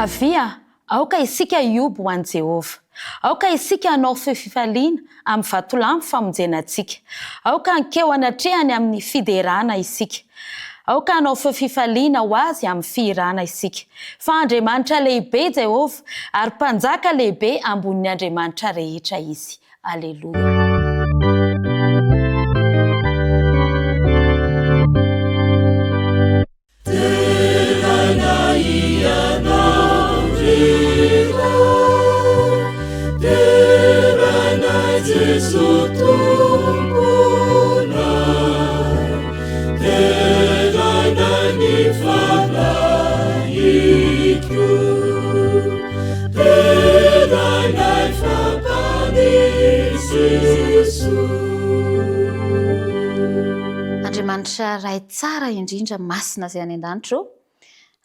Avia, aoka isika iobo ho an' Jehova. Aoka isika hanao fifaliana amin'ny vatolamy famonjena antsika. Aoka ankeo anatrehany amin'ny fiderana isika. Aoka hanao fifaliana ho azy amin'ny fiirana isika. Fa Andriamanitra lehibe Jehova ary mpanjaka lehibe ambon'ny Andriamanitra rehetra izy. Aleluia. Jesus tumpunai, teranani fabaiku, teranai fabani Jesu. Andriamanitra ray tsara indrindra masina izay any an-danitro.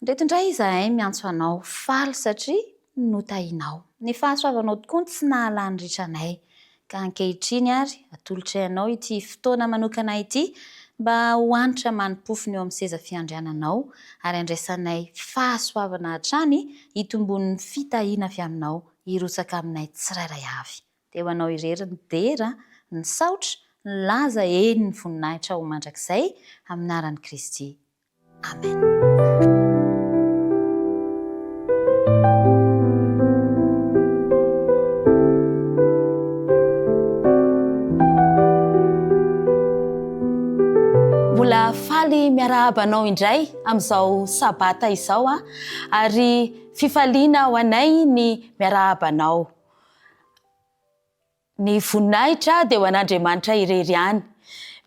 Ndretindray izahay miantso anao faly satria notahinao. Ny fahasoavanao tokoa tsy nahalany ritranay. Ka ankehitriny ary atolotra ianao ity fotoana manokana ity mba hoanitra manimpofony eo amin'ny seza fiandriananao ary andraisanay fahasoavana hatrany hitombon'ny fitahiana avy aminao hirosaka aminay tsirairay avy. Dia ho anao irery ny dera, ny saotra, ny laza eny ny voninahitra ho mandrakizay amin'ny anaran'i Kristy. Amen. Mbola faly miarahabanao indray amin'izao sabata izao ary fifaliana ho anay ny miarahabanao. Ny voninahitra dia ho an'Andriamanitra irery ihany.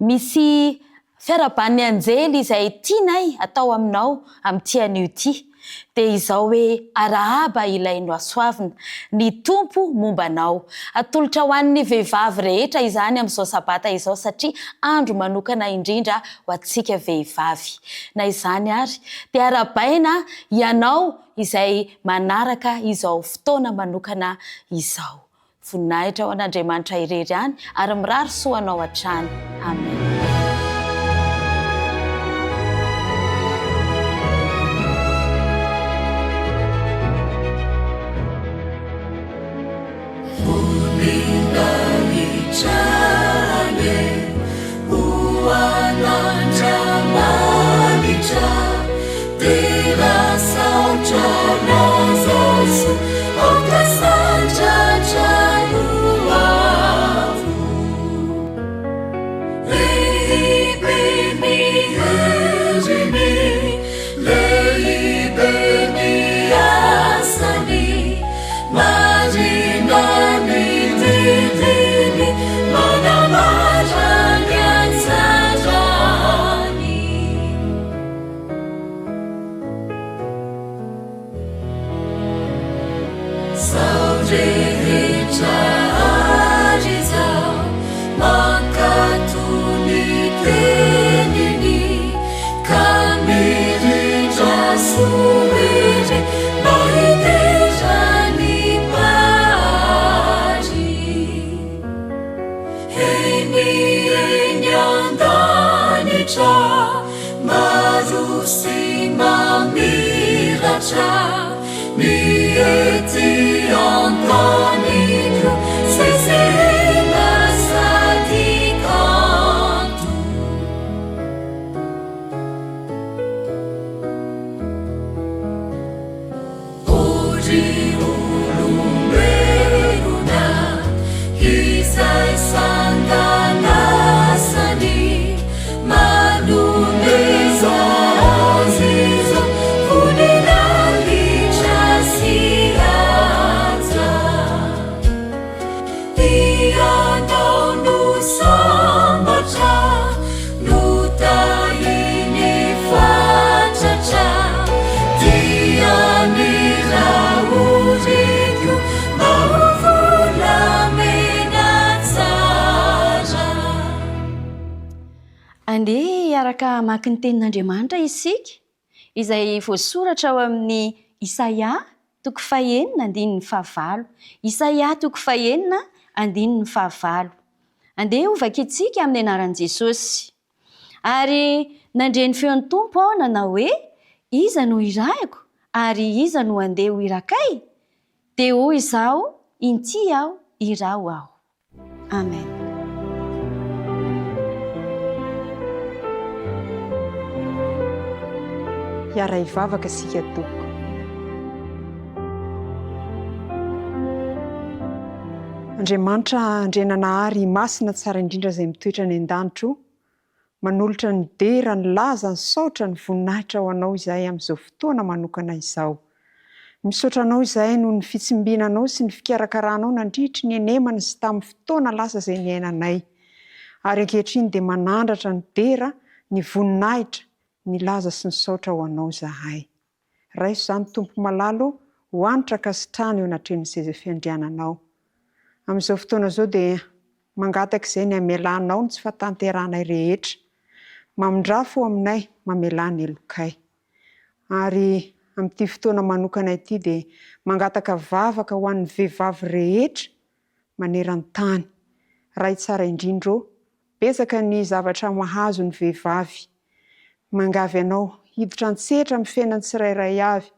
Misy fiaraban'ny anjely izay tianay atao aminao amin'ity anio ity. Dia izao hoe arahaba ilay noasoavina ny tompo mombanao. Atolotra ho an'ny vehivavy rehetra izany amin'izao sabata izao satria andro manokana indrindra ho antsika vehivavy. Na izany ary dia arabaina ianao izay manaraka izao fotoana manokana izao. Voninahitra ho an'Andriamanitra irery ihany ary mirary soanao hatrany. Amen. Araka maki ny tenin'Andriamanitra isika izay voasoratra ao amin'ny Isaia 1:9. Isaia 1:9. Andeha ovaka itsika amin'ny anaran'i Jesosy. Ary nandre ny feon'ny Tompo aho nanao hoe iza no irahiko ary iza no andeha ho irakay dia hoy izaho inty aho irao aho. Amen. Fiaraha-mivavaka sika toko. Andriamanitra andrenanahary masina tsara indrindra izay mitoetra ny an-danitro, manolotra ny dera ny laza ny saotra ny voninahitra ho anao izahay amin'izao fotoana manokana izao. Misaotra anao izahay noho ny fitsimbinanao sy ny fikarakaranao nandritry ny enemana sy tamin'ny fotoana lasa izay niainanay. Ary ankehitriny dia manandratra ny dera, ny voninahitra, ny laza sy ny saotra ho anao izahay. Raiso izany Tompo malalo, hoanitra kasitrahana eo anatrehan'ny seza fiandriananao. Amin'izao fotoana izao dia mangataka izay ny hamelanao ny tsy fahatanteranay rehetra. Mamindrafo aminay, mamelany elokay. Ary amin'ity fotoana manokana ity dia mangataka vavaka ho an'ny vehivavy rehetra maneran-tany. Ray tsara indrindra, betsaka ny zavatra mahazo ny vehivavy. Mangavy anao hiditra antsetra amin'ny fiainany tsirairay avy,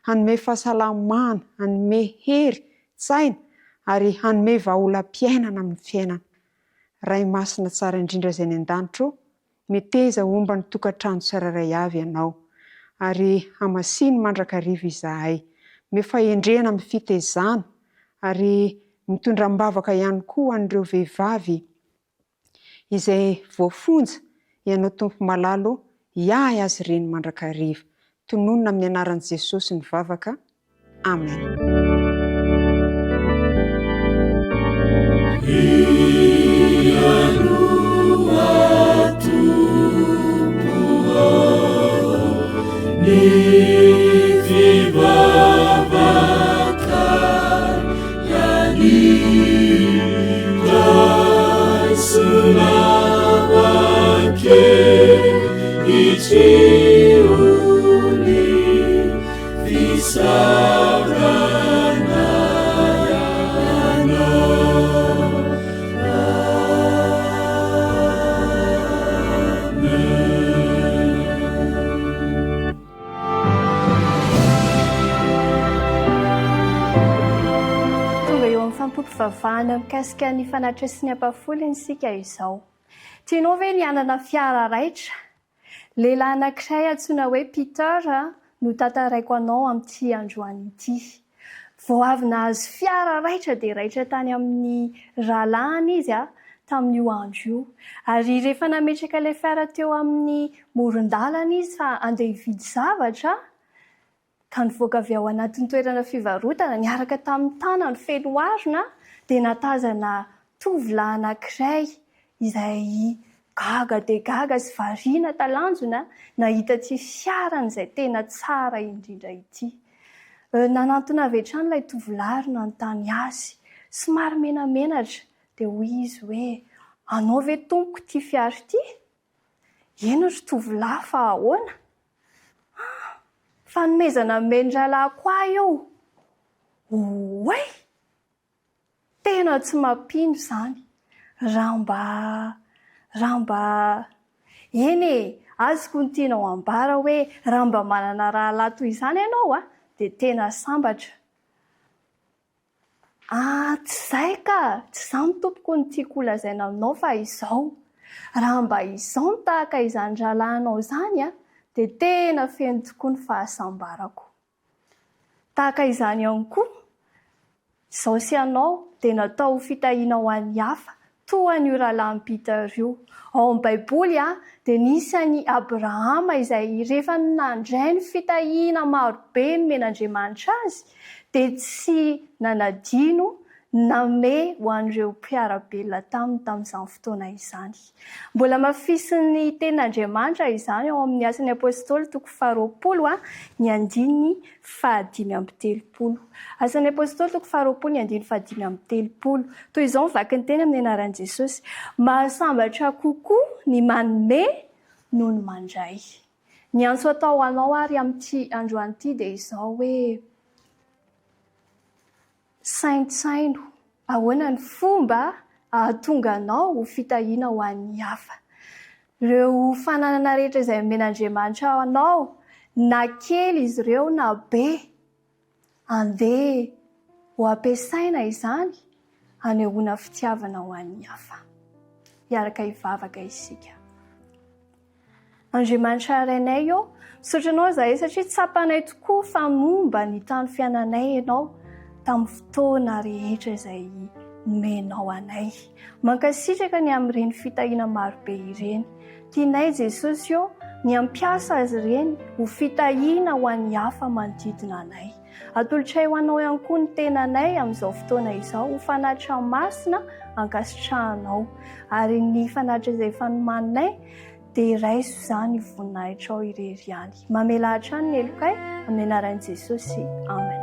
hanome fahasalamana, hanome hery, tsaina, ary hanome vaholam-piainana amin'ny fiainana. Ray masina tsara indrindra izay ny an-danitro, meteza omba ny tokantrano tsirairay avy ianao, ary hamasiny mandrakariva izahay. Mefahendrena amin'ny fitezana, ary mitondra mbavaka ihany koa an'ireo vehivavy izay voafonja, ianao Tompo malalo, iahy azy ireny mandrakariva. Tononona amin'ny anaran'i Jesosy ny vavaka. Amen. Fanompoampivavahana mikasika ny fanatresany ampafolony isika izao. Tianao ve ny hanana fiara raitra? Lehilahy anankiray antsoina hoe Peter no tantaraiko anao amin'ity androany ity. Vao avy nahazo fiara raitra dia raitra tany amin'ny rahalahiny izy tamin'io andro io. Ary rehefa nametraka ilay fiara teo amin'ny moron-dalana izy fa andeha hividy zavatra, ka nivoaka avy ao anatin'ny toerana fivarotana, niaraka tamin'ny tanany feno arina, dia natazana tovolahy anankiray izay gaga dia gaga sy variana talanjona nahita ity fiaran'izay tena tsara indrindra ity. Nanantona avy hatrany ilay tovolahy ary nanontany azy, somary menamenatra, dia hoy izy hoe, anao ve tompoko ity fiara ity? Eny ry tovolahy fa ahoana? Fanomezana mendralahy koa io. Oe! Tena tsy mampino izany. Raha mba eny azoko ny tianao ambara hoe raha mba manana rahalahy toy izany ianao dia tena sambatra. Tsy izay ka, tsy izany ny tompoko ny tiako lazaina aminao fa izao. Raha mba izao ny tahaka izany rahalahinao izany dia tena feno tokoa ny fahasambarako. Tahaka izany ihany koa, izao sy ianao dia natao fitahiana ho an'ny hafa, toa an'io rahalahy Peter io. Ao amin'ny Baiboly dia nisy an'i Abrahama izay rehefa nandray ny fitahiana marobe nomen'Andriamanitra azy, dia tsy nanadino name ho an'ireo mpiara-belona tamin'izany fotoana izany. Mbola mafisy ny tenin'Andriamanitra izany ao amin'ny Asan'ny Apôstôly 2:20 ny 5:30. Asan'ny Apôstôly 2:20 ny 5:30. Toy izao mivaky ny teny amin'ny anaran'i Jesosy: mahasambatra kokoa ny manome noho ny mandray. Ny antso atao anao ary amin'ity androany ity dia izao hoe saintsaino, ahoana ny fomba ahatonga anao ho fitahiana ho an'ny hafa. Ireo fananana rehetra izay men'Andriamanitra anao na kely izy ireo na be andeha ho ampiasaina izany hanehoana fitiavana ho an'ny hafa. Hiaraka hivavaka isika. Andriamanitra rainay eo, misaotra anao izahay satria tsapanay tokoa fa momba ny tany fiainanay ianao tamin'ny fotoana rehetra izay nomenao anay. Mankasitraka ny amin'ireny fitahiana marobe ireny. Tianay Jesosy eo ny ampiasa azy ireny ho fitahiana ho an'ny hafa manodidina anay. Atolotra ho anao ihany koa ny tenanay amin'izao fotoana izao ho fanatitra masina ankasitrahanao, ary ny fanatitra izay fanomaninay dia raiso izany voninahitra ao irery ihany. Mamelahatra ny elokay amin'ny anaran'i Jesosy. Amen.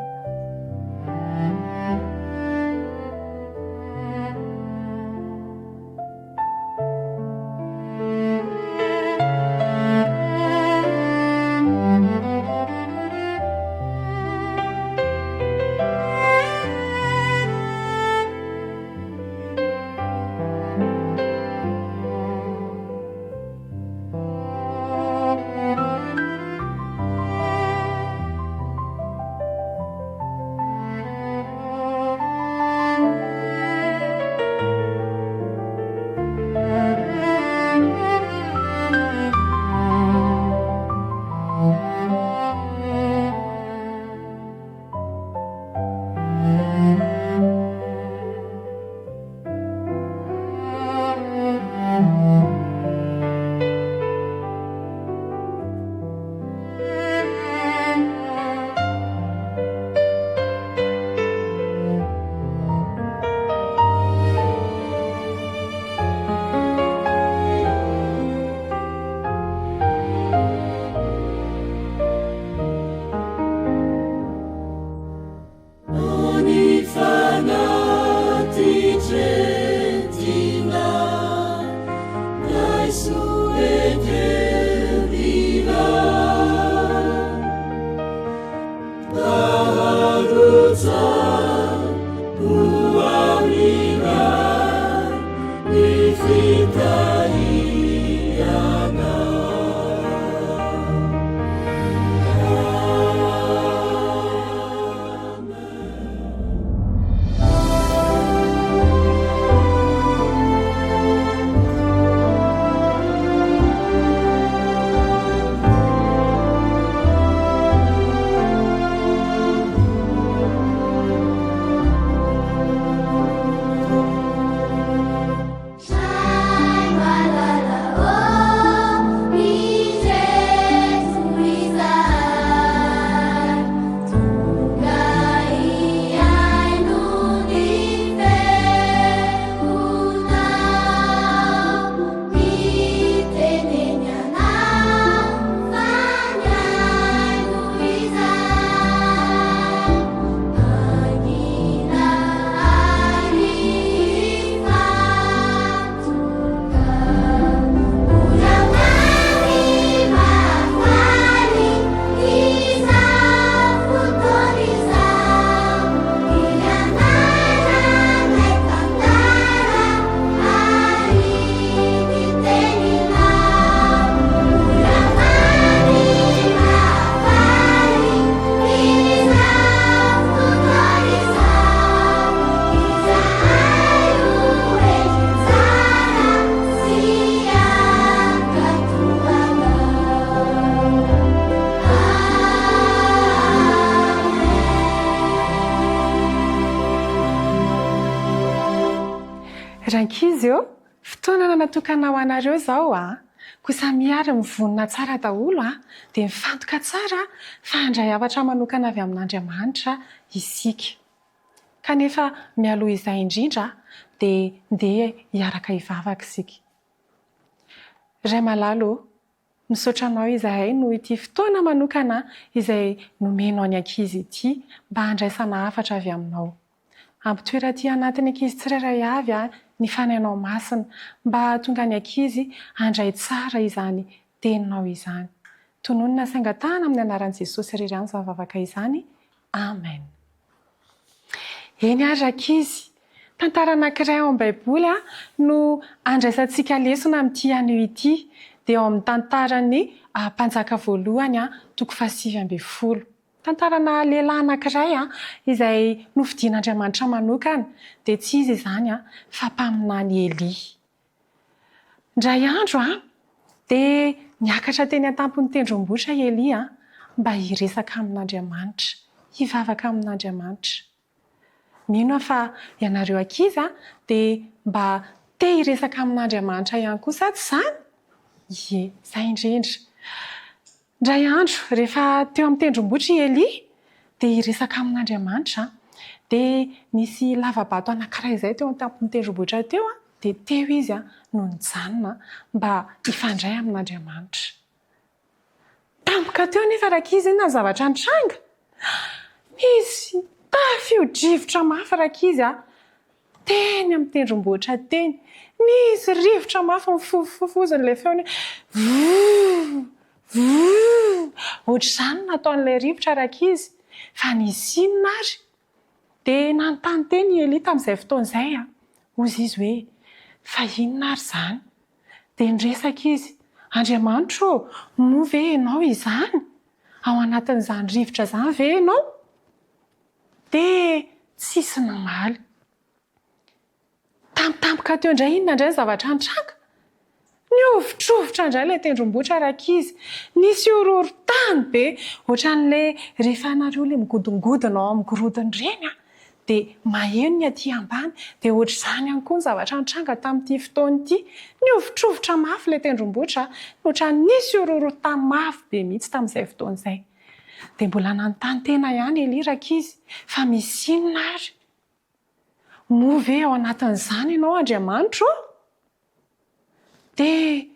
Rankizy eo, fotoana natokana ho anareo izao kosa miary mivonona tsara daholo dia mifantoka tsara fa handray havatra manokana avy amin'Andriamanitra isika. Kanefa mialoha izay indrindra dia ndeha hiaraka hivavaka isika. Ray malalo, misaotra anao izahay no ity fotoana manokana izay nomeno any ankizy ity mba handraisana hafatra avy aminao. Ampitoera ity anatin'ny ankizy tsirairay avy ny fanainao masina mba hahatonga ny ankizy handray tsara izany teninao izany. Tononona saingatana amin'ny anaran'i Jesosy irery ihany izany vavaka izany. Amen. Eny ary ankizy, tantara anankiray ao am-baiboly no andraisantsika lesona amin'ity anio ity, dia ao amin'ny tantaran'ny mpanjaka voalohany toko 720. Tantarana lehilahy anankiray izay nofidian'Andriamanitra manokana dia tsy izy izany fa mpaminany Eli. Indray andro dia niakatra teny an-tampon'ny tendrombohitra Eli mba hiresaka amin'Andriamanitra, hivavaka amin'Andriamanitra. Mino fa ianareo ankizy dia mba te hiresaka amin'Andriamanitra ihany koa sa tsy izany? Ie, izay indrindra. Indray andro rehefa teo amin'ny tendrombohitra Eli dia hiresaka amin'Andriamanitra dia nisy lavabato anankiray izay teo an-tampon'ny tendrombohitra teo dia teo izy no nijanona mba hifandray amin'Andriamanitra. Tampoka teo nefa rakizy na zavatra nitranga. Nisy tafio-drivotra mafy rakizy teny amin'ny tendrombohitra teny. Nisy rivotra mafy mifofofozon'ilay feony. Ohatr'izany nataon'ilay rivotra rakizy. Fa nisy inona ary? Dia nanontany teny Eli tamin'izay fotoan'izay hozy izy hoe fa inona ary izany? Dia niresaka izy, Andriamanitra moa ve ianao izany? Ao anatin'izany rivotra izany ve ianao? Dia tsisy namaly. Tampotampoka teo indray inona indray zavatra nitranga? Niovitrovotra indray ilay tendrombohitra rakizy. Nisy horohorontany be ohatran'ilay rehefa ianareo ilay migodongodona ao amin'ny gorodona ireny dia maheno ny aty ambany dia ohatr'izany ihany koa ny zavatra nitranga tamin'ity fotoan'ity. Niovitrovotra mafy ilay tendrombohitra ohatran'ny nisy horohorontany mafy be mihitsy tamin'izay fotoan'izay. Dia mbola nanontany tena ihany Eli rakizy fa misy inona ary? Moa ve ao anatin'izany ianao Andriamanitra? Dia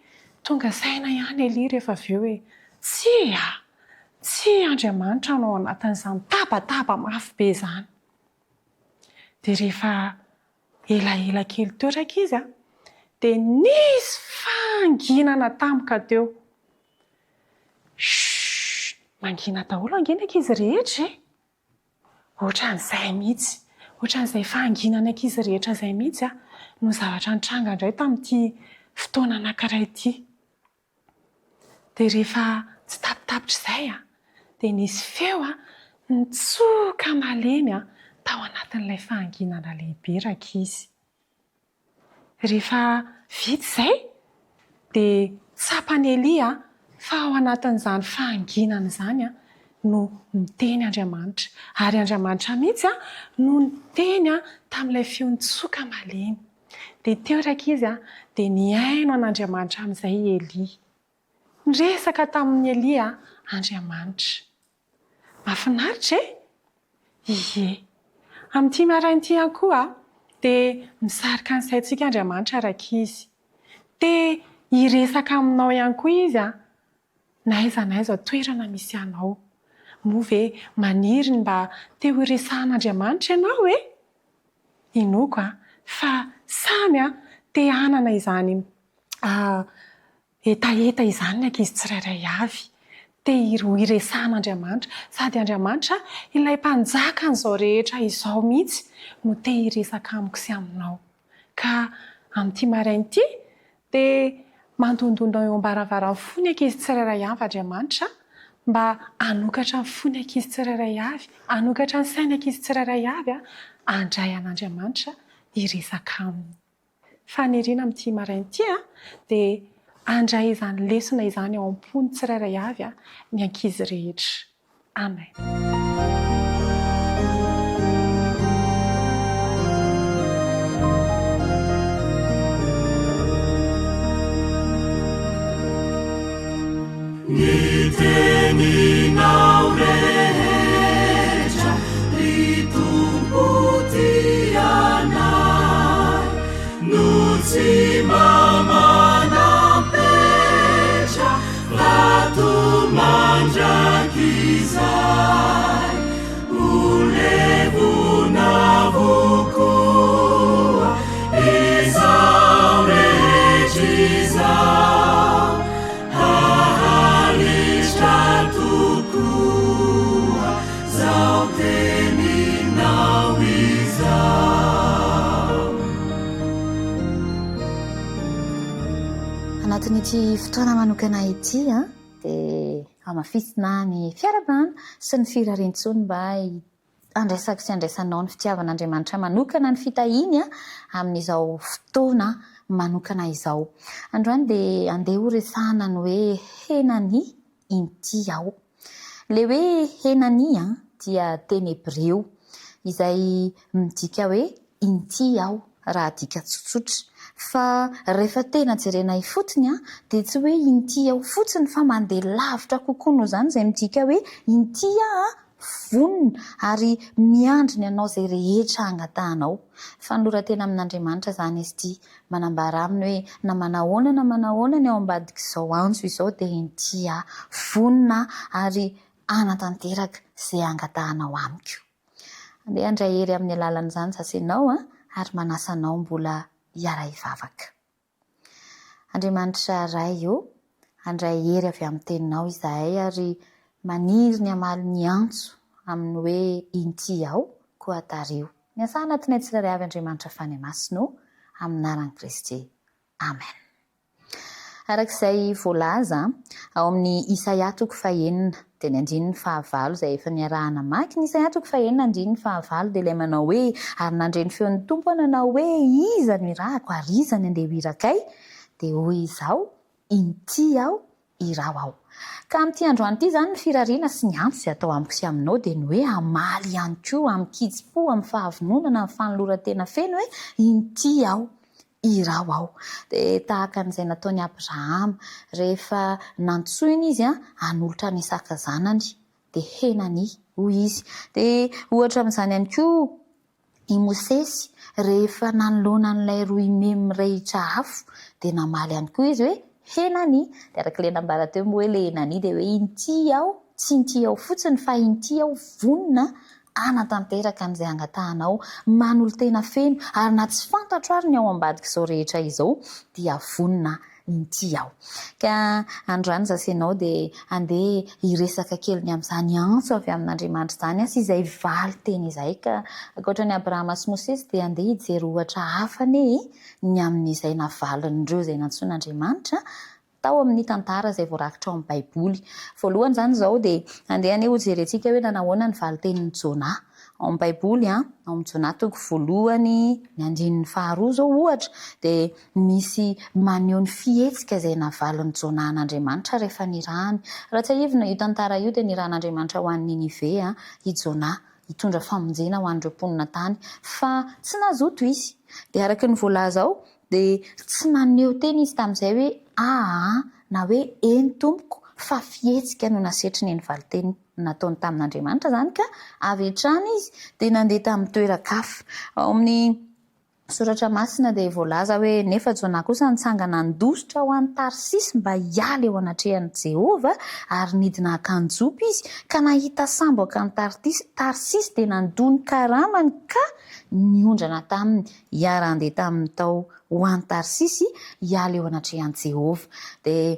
tonga saina ihany Eli rehefa avy eo hoe tsy Andriamanitra no ao anatin'izany tabataba mafy be izany. Dia rehefa elaela kely teo rakizy dia nisy fanginana tampoka teo. Mangina daholo angina ankizy rehetra ohatran'izay mihitsy. Ohatran'izay fanginana ankizy rehetra izay mihitsy no zavatra nitranga indray tamin'ity fotoana anankiray ity. Dia rehefa tsy tapitapitra izay dia nisy feo nitsoka malemy tao anatin'ilay fanginana lehibe rakizy. Rehefa vita izay dia tsapany Eli fa ao anatin'izany fanginana izany no niteny Andriamanitra. Ary Andriamanitra mihitsy no niteny tamin'ilay feo nitsoka malemy. Dia teo rakizy dia niaino an'Andriamanitra amin'izay Eli. Niresaka tamin'ny Eli Andriamanitra. Mahafinaritra Ie. Amin'ity marain'ity ihany koa dia misarika ny saintsika Andriamanitra rakizy. Dia hiresaka aminao ihany koa izy n'aiza n'aiza toerana misy anao. Moa ve maniry mba te ho iresahan'Andriamanitra ianao Inoko fa samy te hanana izany etaeta izany ny ankizy tsirairay avy. Te ho iresahan'Andriamanitra sady Andriamanitra ilay mpanjaka an'izao rehetra izao mihitsy no te hiresaka amiko sy aminao. Ka amin'ity marain'ity dia mandondondona eo am-baravarany fony ankizy tsirairay avy Andriamanitra mba hanokatra ny fony ankizy tsirairay avy, hanokatra ny saina ankizy tsirairay avy handray an'Andriamanitra hiresaka aminy. Faniriana amin'ity marain'ity dia handray izany lesona izany ao am-pony tsirairay avy ny ankizy rehetra. Amen. Ny teninao rehetra ny tompo ty anay no tsy manam-petra vato mandrakizay olevona vokoa izao rehetra izao anatin'ity fotoana manokana ity dia amafisina ny fiarabana sy ny firaren-tsony mba andraisaka sy andraisanao ny fitiavan'Andriamanitra manokana ny fitahiny amin'izao fotoana manokana izao. Androany dia andeha ho resahana ny hoe henany inty aho. Le hoe henany dia teny hebreo izay midika hoe inty aho raha dika tsotsotra. Fa rehefa tena jerena ifotony dia tsy hoe inty aho fotsiny fa mandeha lavitra kokoa noho izany izay midika hoe inty vonona ary miandriny anao izay rehetra angatahanao. Fa ny loratena amin'Andriamanitra izany izy ity manambara aminy hoe na manahoana ny ao ambadika izao antso izao dia inty vonona ary anatanteraka izay angatahanao amiko. Andeha handray hery amin'ny alalan'izany sasenao ary manasanao mbola hiara-hivavaka. Andriamanitra ray handray hery avy amin'ny teninao izahay ary maniry ny amaly ny antso amin'ny hoe inty aho koa tario. Miasa anatinay tsirairay avy Andriamanitra fany masino amin'ny anaran'i Kristy. Amen. Arak'izay voalaza ao amin'ny Isaia 9 dia ny 5 izay efa niarahana maky ny Isaia 9:5 dia ilay manao hoe ary nandre ny feon'ny tompo nanao hoe iza ny irahako ary iza ny andeha ho irakay dia hoy izao inty aho iraho aho. Ka amin'ity androany ity izany ny firariana sy ny antso izay atao amiko sy aminao dia ny hoe amaly ihany koa amin'ny kitsipo amin'ny fahavononana amin'ny fanoloran-tena feno hoe inty aho iraho aho. Dia tahaka an'izay nataony Abrahama rehefa nantsoina izy hanolotra ny Isaka zanany dia henany hoy izy. Dia ohatra amin'izany ihany koa i Mosesy rehefa nanoloana n'ilay roa imemy mirehitra afo dia namaly ihany koa izy hoe henany. Dia araka ilay nambara teo moa hoe ilay henany dia hoe inty aho tsy inty aho fotsiny fa inty aho vonona anatanteraka an'izay angatahanao manolo tena feno ary na tsy fantatro ary ny ao ambadika izao rehetra izao dia vonona inty aho. Ka androany sasenao dia andeha hiresaka kely ny amin'izany antso avy amin'Andriamanitra izany sy izay valy teny izay. Ka ankoatran'ny Abrahama sy Mosesy dia andeha hijery ohatra hafa ny amin'izay navalindreo izay nantsoin'Andriamanitra tao amin'ny tantara izay voarakitra ao amin'ny Baiboly. Voalohany izany izao dia andeha ho jerentsika hoe nanahoana ny valy tenin'ny Jona ao amin'ny Baiboly ao amin'ny Jona 1:2 izao ohatra dia misy maneho ny fihetsika izay navalin'ny Jona an'Andriamanitra rehefa nirahany. Raha tsy ahivina io tantara io dia nirahan'Andriamanitra ho an'ny Ninive i Jona hitondra famonjena ho an'ireo mponina tany fa tsy nazoto izy. Dia araka ny voalaza ao dia tsy naneho teny izy tamin'izay hoe na hoe eny tompoko fa fihetsika no nasetriny ny valiteny nataony tamin'Andriamanitra izany ka avy hatrany izy dia nandeha tamin'ny toeran-kafa. Ao amin'ny soratra masina dia voalaza hoe nefa Jona kosa nitsangana nidositra ho an'ny Tarsisy mba hiala eo anatrehan'i Jehova ary nidina akanjopy izy ka nahita samboka ny Tarsisy dia nandony karamany ka niondrana taminy hiara andeha tamin'ny tao ho an'ny Tarsisy hiala eo anatrehan'i Jehova. Dia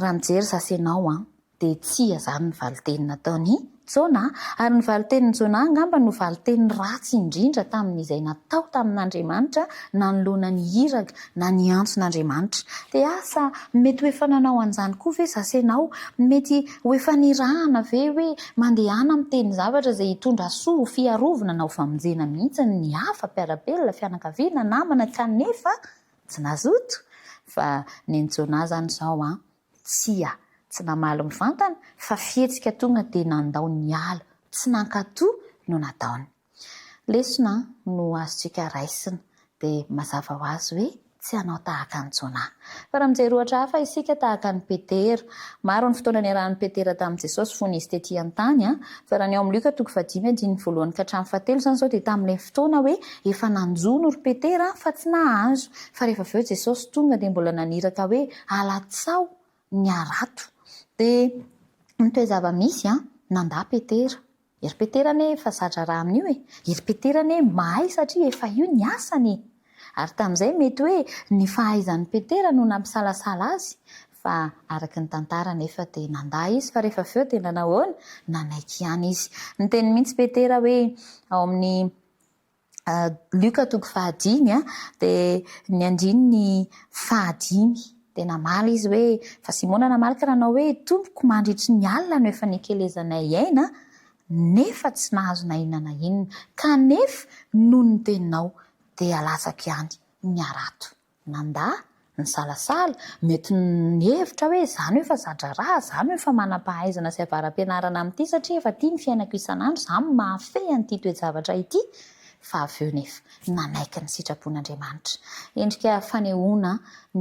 raha mijery sasenao dia tsia izany ny valiteny nataony Jona ary ny valiten'i Jona angamba no valiteny ratsy indrindra tamin'izay natao tamin'Andriamanitra nanoloana ny iraka na ny antson'Andriamanitra. Dia asa mety ho efa nanao an'izany koa ve sasenao? Mety ho efa nirahana ve hoe mandehana miteny zavatra izay hitondra soa fiarovana na ho famonjena mihitsy ny hafa mpiara-belona fianakaviana namana kanefa tsy nazoto. Fa ny Jona izany izao tsy namaly mivantana fa fihetsika tonga dia nandao ny ala tsy nankatoa no nataony. Lesona no azontsika raisina dia mazava ho azy hoe tsy hanao tahaka ny Jona. Fa raha mijery ohatra hafa isika tahaka ny Petera. Maro ny fotoana niarahan'i Petera tamin'i Jesosy fony izy tetỳ an-tany fa raha ny ao amin'ny Luka 5:1-7 izany izao dia tamin'ilay fotoana hoe efa nanjono ry Petera fa tsy nahazo. Fa rehefa avy eo Jesosy tonga dia mbola naniraka hoe alatsao ny arato. Dia mitoy zava-misy nandà Petera. Ery Petera efa zatra raha amin'io ery Petera mahay satria efa io ny asany. Ary tamin'izay mety hoe ny fahaizan'ny Petera no nampisalasala azy fa araka ny tantara nefa dia nandà izy fa rehefa avy eo dia nanahoana nanaiky ihany izy. Niteny mihitsy Petera hoe ao amin'ny Luka 5:1 dia ny 5 dia namaly izy hoe fa Simona namaly ka ranao hoe tompoko mandritry ny alina no efa nikelezanay aina nefa tsy nahazo na inona na inona kanefa noho ny teninao dia alatsaka ihany ny arato nandà ny salasala mety ny hevitra hoe zany hoe fa zadra raha zany hoe fa manam-pahaizana sy avaram-pianarana amin'ity satria efa tia ny fiainako isan'andro zany mahafehy an'ity toe-javatra ity fa avy eo nefa nanaiky ny sitrapon'Andriamanitra endrika fanehoana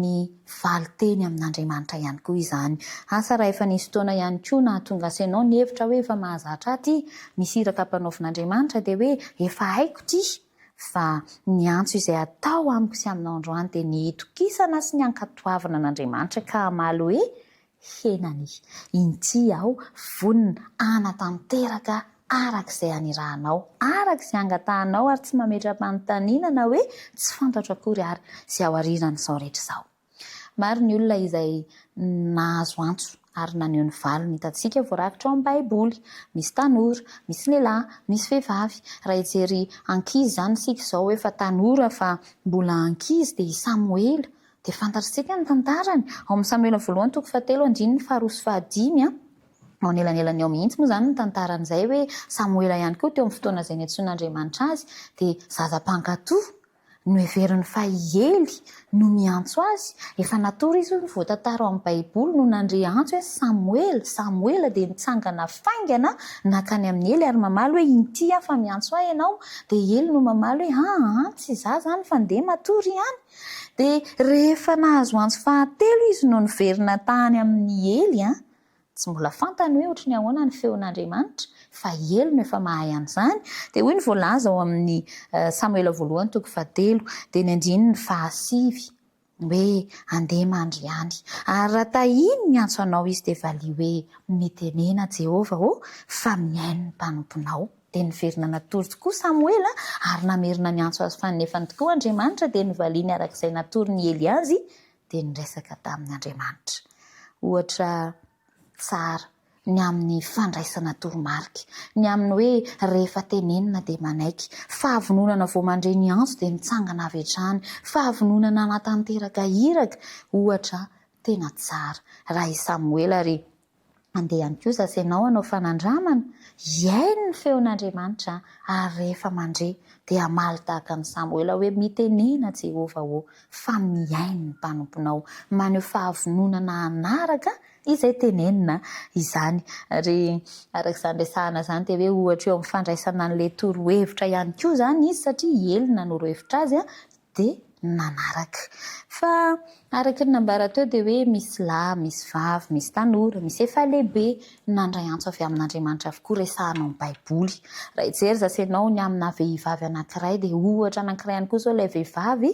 ny valiteny amin'Andriamanitra ihany koa izany asa raha efa nisy fotoana ihany koa na tonga sainao ny hevitra hoe efa mahazatra aty misy iraka ampanofinaandriamanitra dia hoe efa haiko ty fa ny antso izay atao amiko sy aminao androany dia ny itokisana sy ny ankatoavana an'Andriamanitra ka amaly hoe henany inty aho vonina anatanteraka arak'izay anirahanao arak'izay angatahanao ary tsy mametra-panontaniana hoe tsy fantatro akory ary sy ao ariran'izao rehetra izao maro ny olona izay nahazo antso ary naneho ny valiny hitantsika voarakitra ao amin'ny baiboly misy tanora misy lehilahy misy vehivavy raha hijery ankizy izany sika izao hoe fa tanora fa mbola ankizy dia Samoela dia fantatritsika ny tantarany ao amin'ny Samoela voalohany toko 7:2-5 ao anelanelany ao mihitsy moa izany ny tantaran'izay hoe Samoela ihany koa teo amin'ny fotoana izay niantsoan'Andriamanitra azy dia zaza-pankatoa no heveriny fa Eli no miantso azy efa natory izy ny voatantara ao amin'ny baiboly no nandre antso hoe Samoela dia nitsangana faingana nakany amin'ny Eli ary mamaly hoe inty fa miantso ahy ianao dia Eli no mamaly hoe tsy za zany fa ndeha matory ihany dia rehefa nahazo antso fahatelo izy no niverina tany amin'ny Eli tsy mbola fantany hoe ohatry ny ahoana ny feon'Andriamanitra fa Eli no efa mahay an'izany dia hoy ny voalaza ao amin'ny Samoela voalohany toko 7 dia ny andininy 5 hoe andeha mandriany ary raha tahiny miantso anao izy dia valia hoe mitenena Jehova fa miaino ny mpanomponao dia niverina natory tokoa Samoela ary namerina niantso azy fanefany tokoa Andriamanitra dia nivaliany arak'izay natory ny Eli azy dia niresaka tamin'ny Andriamanitra ohatra tsara ny amin'ny fandraisana toromarika ny amin'ny hoe rehefa tenenina dia manaiky fahavononana vao mandre ny antso dia mitsangana avy hatrany fahavononana anatanteraka iraka ohatra tena tsara raha i Samoela ary andeha ihany koa sasainao anao fanandramana iaino ny feon'Andriamanitra ary rehefa mandre dia amaly tahaka ny Samoela hoe mitenena Jehova fa miaino ny mpanomponao maneho fahavononana anaraka izay tenenina izany ary arak'izany resahana izany dia hoe ohatra eo amin'ny fandraisana an'ilay torohevitra ihany koa izany izy satria Eli nanoro-hevitra azy dia nanaraka fa araka ny nambara teo dia hoe misy lahy misy vavy misy tanora misy efa lehibe nandray antso avy amin'Andriamanitra avokoa resahana amin'ny baiboly raha hijery zasainao ny amina vehivavy anankiray dia ohatra anankiray ihany koa izao ilay vehivavy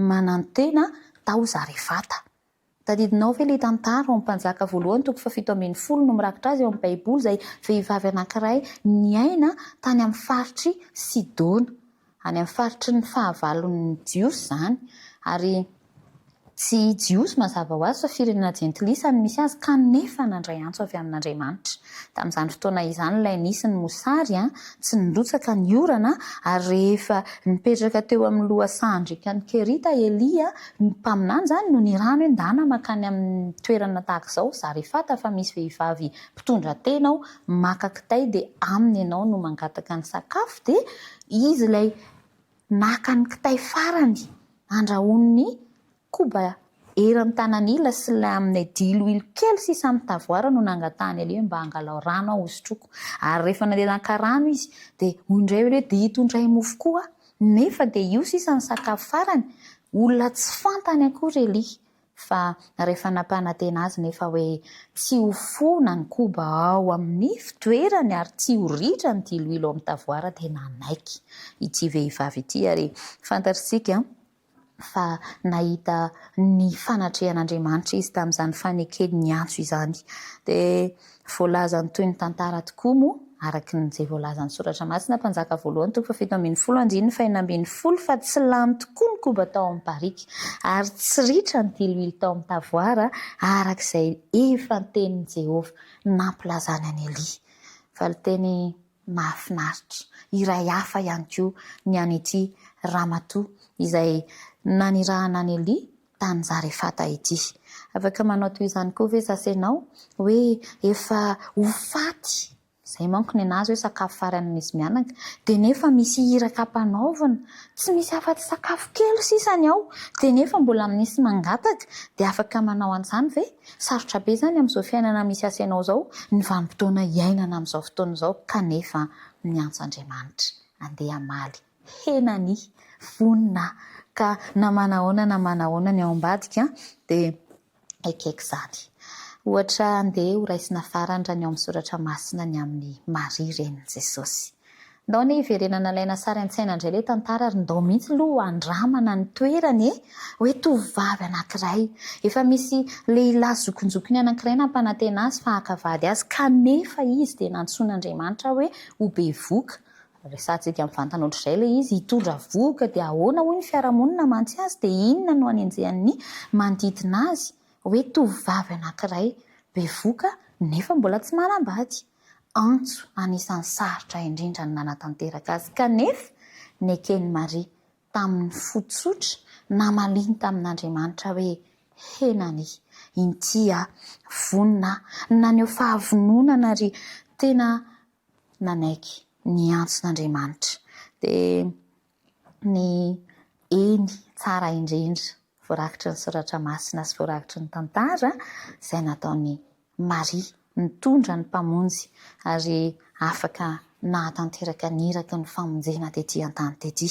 manantena tao Zarefata tadidinao ve ilay tantara ao amin'ny mpanjaka voalohany toko 7:10 no mirakitra azy ao amin'ny baiboly izay vehivavy anankiray niaina tany amin'ny faritry Sidona any amin'ny faritry ny fahavalon'ny Jiosy izany ary tsy Jiosy mazava ho azy fa firenena jentilisa ny misy azy kanefa nandray antso avy amin'Andriamanitra tamin'izany fotoana izany ilay nisy ny mosary tsy nirotsaka ny orana ary rehefa nipetraka teo amin'ny loha sandrika ny kerita Elia ny mpaminany izany no nirano endana makany amin'ny toerana tahaka izao Zarefata fa misy vehivavy mpitondra tena ao maka kitay dia aminy ianao no mangataka ny sakafo dia izy ilay naka ny kitay farany andrahon'ny koba eran'ny tanan'ila sy ilay amin'ny diloilo kely sisa amin'ny tavoara no nangatahany Elia mba hangalao rano aho hosotroko ary rehefa nandeha naka rano izy dia hoindray hoe dia hitondray mofo koa nefa dia io sisa ny sakafo farany olona tsy fantany akory Elia fa rehefa nampanantena azy nefa hoe tsy ho fona ny koba ao amin'ny fitoerany ary tsy ho ritra ny diloilo ao amin'ny tavoara dia nanaiky ity vehivavy ity ary fantatritsika fa nahita ny fanatrehan'Andriamanitra izy tamin'izany fanekeny ny antso izany dia voalaza ny toy ny tantara tokoa moa araka n'izay voalaza ny soratra masina mpanjaka voalohany toko 7:10 fa tsy lany tokoa ny koba tao amin'ny parika ary tsy ritra ny diloilo tao amin'ny tavoara arak'izay efa ny tenin'i Jehova nampilazany any Elia fa teny mahafinaritra iray hafa ihany koa ny an'ity ramatoa izay nanirahana any Elia tany Zarefata ity afaka manao toy izany koa ve sasenao hoe efa hofaty izay manko ny anazy hoe sakafo farany misy mianaka dia nefa misy hirakam-panaovana tsy misy afa-tsy sakafo kely sisany ao dia nefa mbola misy mangataka dia afaka manao an'izany ve sarotra be izany amin'izao fiainana misy asenao izao ny vanim-potoana iainana amin'izao fotoana izao kanefa miantso Andriamanitra andeha hamaly henany vonina ka na manahoana ny ao ambadika dia ekaiky izany. Ohatra andeha ho raisina farany ny ao amin'ny soratra masina ny amin'ny Maria renin'i Jesosy. Ndao ny hiverenana ilaina sary an-tsaina indray ilay tantara ary ndao mihitsy aloha handramana ny toerany hoe tovovavy anankiray efa misy lehilahy zokonjokony anankiray nampanantena azy fa hakavady azy kanefa izy dia nantsoin'Andriamanitra hoe ho bevoka. Resantsika amin'ny vantana ohatr'izay ilay izy hitondra voka dia ahoana hoy ny fiarahamonina mantsy azy dia inona no hanenjehan'ny manodidina azy hoe tovovavy anankiray bevoka nefa mbola tsy manambady. Antso anisan'ny sarotra indrindra ny nanatanteraka azy kanefa ny ekeny Maria tamin'ny fotsotra namaliny tamin'Andriamanitra hoe henany intia vonina naneho fahavononana ary tena nanaiky ny antson'Andriamanitra dia ny eny tsara indrindra voarakitry ny soratra masina sy voarakitry ny tantara izay nataon'ny Maria nitondra ny mpamonjy ary afaka nahatanteraka niraka ny famonjena tetỳ an-tany tetỳ.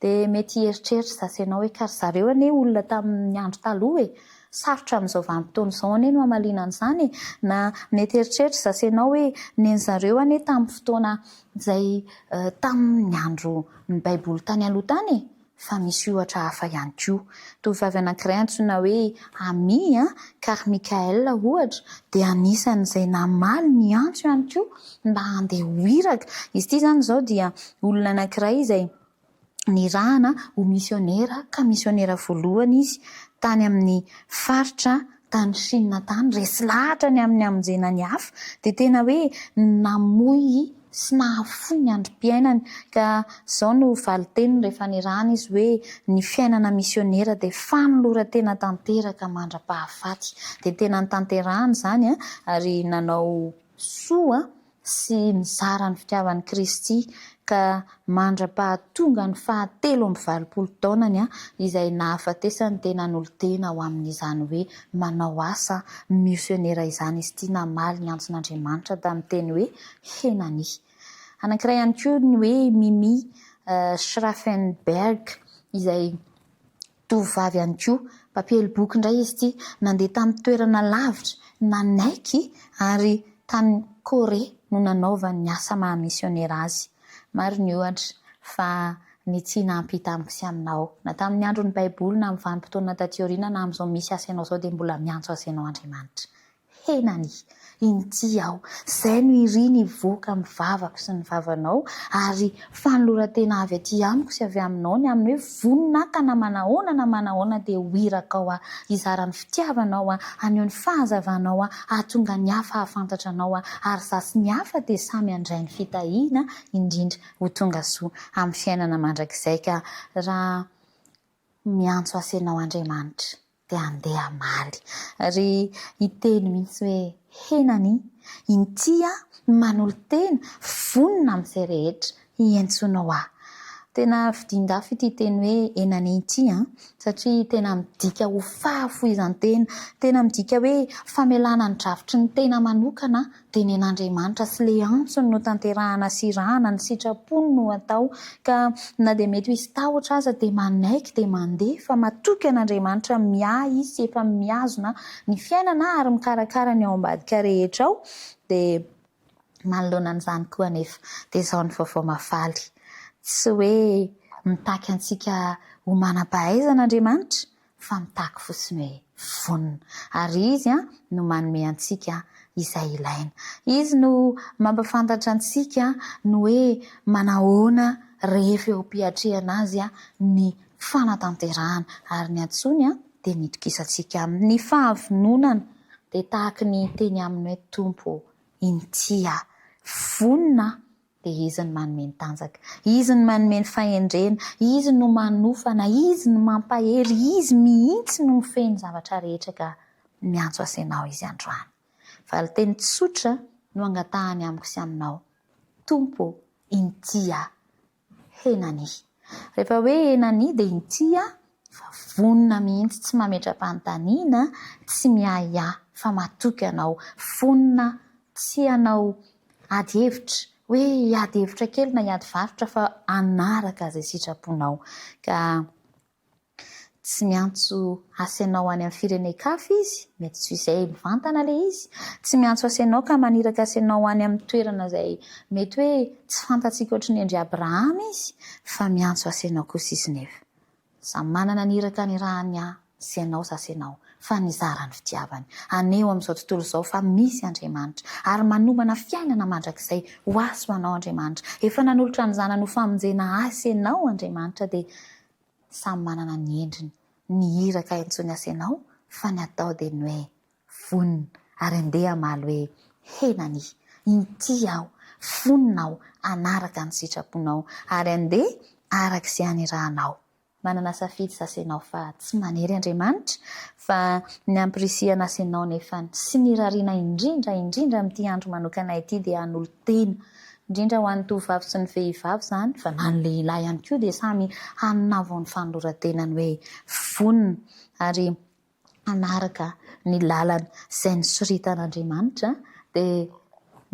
Dia mety hieritreritra sasenao hoe kary zareo anie olona tamin'ny andro taloha sarotra amin'izao vanim-potoana izao anie no hamaliana an'izany na mety eritreritra sasenao hoe neny zareo anie tamin'ny fotoana izay tamin'ny andro ny baiboly tany aloha tany fa misy ohatra hafa ihany koa. Tovovavy anankiray antsoina hoe Ami Carmichael ohatra dia anisan'izay namaly ny antso ihany koa mba handeha ho iraka. Izy ity izany izao dia olona anankiray izay nirahana ho misionera ka misionera voalohany izy tany amin'ny faritra tany Chine tany resy lahatra ny amin'ny hamonjena ny hafa dia tena hoe namoy sy nahafoy ny androm-piainany ka izao no valiteniny rehefa nirahana izy hoe ny fiainana misionera dia fanoloran-tena tanteraka mandra-pahafaty dia tena nitanterahany izany ary nanao soa sy nizara ny fitiavan'i Kristy ka mandra-pahatonga ny 720 taonany izay nahafatesany tena n'olon-tena ho amin'izany hoe manao asa misionera izany izy ity namaly ny antson'Andriamanitra tamin'ny teny hoe henany. Anankiray ihany koa ny hoe Mimi Schraffenberg izay tovovavy ihany koa mpampihely boky indray izy ity nandeha tamin'ny toerana lavitra nanaiky ary tany Korea no nanaovany ny asa mahamisionera azy. Maro ny ohatra fa ny tsy nampita amiko sy aminao na tamin'ny andron'ny baiboly na amin'ny vanim-potoana taty aoriana na amin'izao misy asenao izao dia mbola miantso asenao Andriamanitra henany inty aho izay no iry ny voaka mivavako sy ny vavanao ary fanoloran-tena avy aty amiko sy avy aminao ny amin'ny hoe vonina ka na manahoana dia ho iraka ao izara ny fitiavanao aneho ny fahazavanao ahatonga ny hafa hahafantatra anao ary zasy ny hafa dia samy handray ny fitahiana indrindra ho tonga soa amin'ny fiainana mandrakizay ka raha miantso asenao Andriamanitra dia andeha hamaly ary hiteny mihitsy hoe henany intia manolo-tena vonina amin'izay rehetra hiantsonao aho. Tena fidin-dafy ity teny hoe henany ity satria tena midika ho fahafoizan-tena, tena midika hoe famelana ny dravitry ny tena manokana dia ny an'Andriamanitra sy ilay antsony no tanterahana sy irahana ny sitrapony no atao ka na dia mety hisy tahotra aza dia manaiky dia mandeha fa matoky an'Andriamanitra miahy izy sy efa miazona ny fiainana ary mikarakara ny ao ambadika rehetra ao dia manoloana an'izany koa anefa dia izao ny vaovao mafaly. Tsy hoe mitaky antsika ho manam-pahaizan'Andriamanitra fa mitaky fotsiny hoe vonina ary izy no manome antsika izay ilaina. Izy no mampafantatra antsika no hoe manahoana rehefa eo am-piatrehana azy ny fanatanterahana ary ny antsony dia nitokisantsika amin'ny fahavononana dia tahaka ny teny aminy hoe tompo intia vonina dia izy no manome ny tanjaka, izy no manome ny fahendrena, izy no manofana, izy no mampahery, izy mihitsy no mifehy ny zavatra rehetra ka miantso asenao izy androany fa ny teny tsotra no angatahany amiko sy aminao tompo intia henany rehefa hoe henany dia intia fa vonina mihitsy tsy mametram-panontaniana tsy miahiahy fa matoky anao vonina tsy anao ady hevitra hoe ady hevitra kely na iady varotra fa anaraka izay sitraponao ka tsy miantso asenao any amin'ny firenen-kafa izy mety tsy izay mivantana ilay izy tsy miantso asenao ka maniraka asenao any amin'ny toerana izay mety hoe tsy fantatsika ohatry ny endry Abrahama izy fa miantso asenao kosa izy nefa samy manana niraka ny rahany asenao sy asenao fa nizara ny fitiavany aneo amin'izao tontolo izao fa misy Andriamanitra ary manomana fiainana mandrakizay ho aso anao Andriamanitra efa nanolotra ny zanany ho famonjena asenao Andriamanitra dia samy manana ny endriny ny iraka intsony asenao fa ny atao dia ny hoe vonina ary andeha amaly hoe henany inty aho vonina aho anaraka ny sitraponao ary andeha araka izay anirahanao manana safidy sasenao fa tsy manery Andriamanitra fa ny ampirisihana asenao nefa sy nirariana indrindra amin'ity andro manokana ity dia hanolo tena indrindra ho an'ny tovovavy sy ny vehivavy izany fa na ny lehilahy ihany koa dia samy hanina avao ny fanoloran-tenany hoe vonina ary anaraka ny lalana izay nisoritan'Andriamanitra dia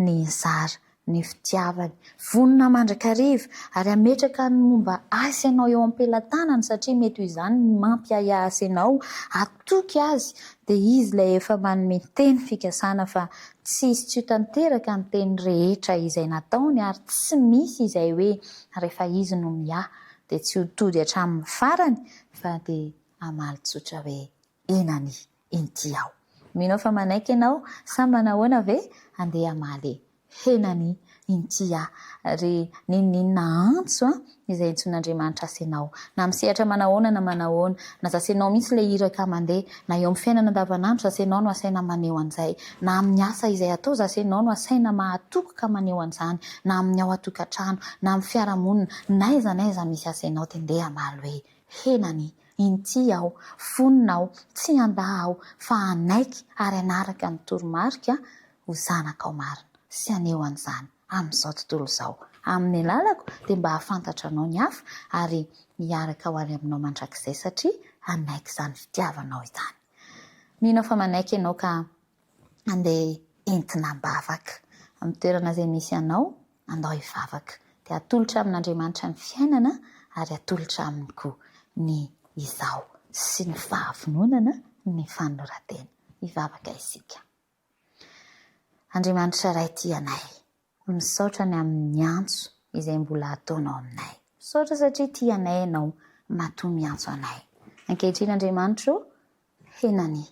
ny zara ny fitiavany vonina mandrakariva ary ametraka ny momba asenao eo am-pelantanany satria mety ho izany mampiahiahy asenao atoky azy dia izy ilay efa manome teny fikasana fa tsy izy tsy ho tanteraka ny teny rehetra izay nataony ary tsy misy izay hoe rehefa izy no miahy dia tsy ho tody hatramin'ny farany fa dia amaly tsotra hoe henany inty aho mino fa manaiky ianao sa manahoana ve andeha amaly henany inty aho ary ninona antso izay intson'Andriamanitra asenao na misehatra manahoana na manahoana na zasenao mihitsy ilay iraka mandeha na eo amin'ny fiainana andavanandro zasenao no asaina maneho an'izay na amin'ny asa izay atao zasenao no asaina mahatokoka maneho an'izany na amin'ny ao an-tokantrano na amin'ny fiarahamonina n'aiza n'aiza misy asenao dia andeha amaly hoe henany inty aho vonina aho tsy andahy aho fa anaiky ary anaraka ny toromarika ho zanakao marina sy aneho an'izany amin'izao tontolo izao amin'ny lalako dia mba hafantatra anao ny hafa ary miaraka ho any aminao mandrakizay satria anaiky izany fitiavanao izany mino fa manaiky ianao ka andeha entina mbavaka amin'ny toerana izay misy anao andao hivavaka dia atolotra amin'Andriamanitra ny fiainana ary atolotra aminy koa ny izao sy ny fahavononana ny fanoloran-tena hivavaka isika. Andriamanitra iray tianay misaotra ny amin'ny antso izay mbola ataonao aminay misaotra satria tianay ianao matoa miantso anay ankehitriny Andriamanitra henany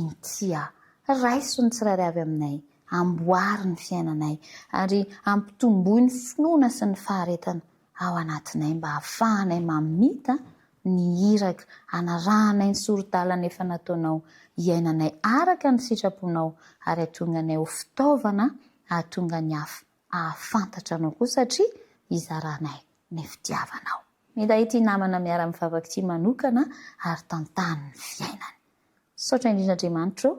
inty aho raiso ny tsirairay avy aminay amboary ny fiainanay ary ampitomboy ny finoana sy ny faharetana ao anatinay mba hahafahanay mamita ny iraka anarahanay ny sorodalana efa nataonao iainanay araka ny sitraponao ary atonganay ho fitaovana ahatonga ny hafa ahafantatra anao koa satria izaranay ny fitiavanao meda ity namana miara-mivavaka ity manokana ary tantany ny fiainany saotra indrindra Andriamanitra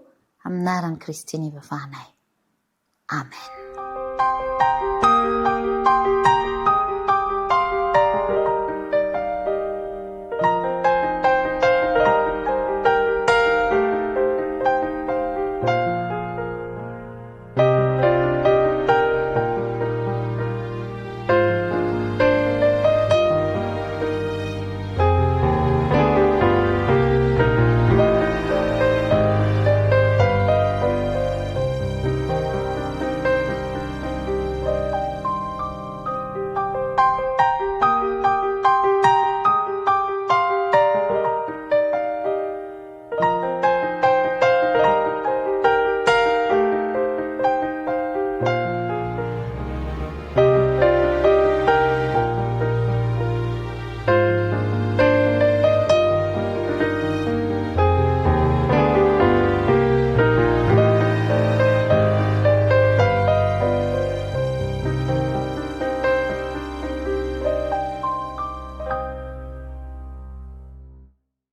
amin'aran'i Kristy ny vavahanay amen.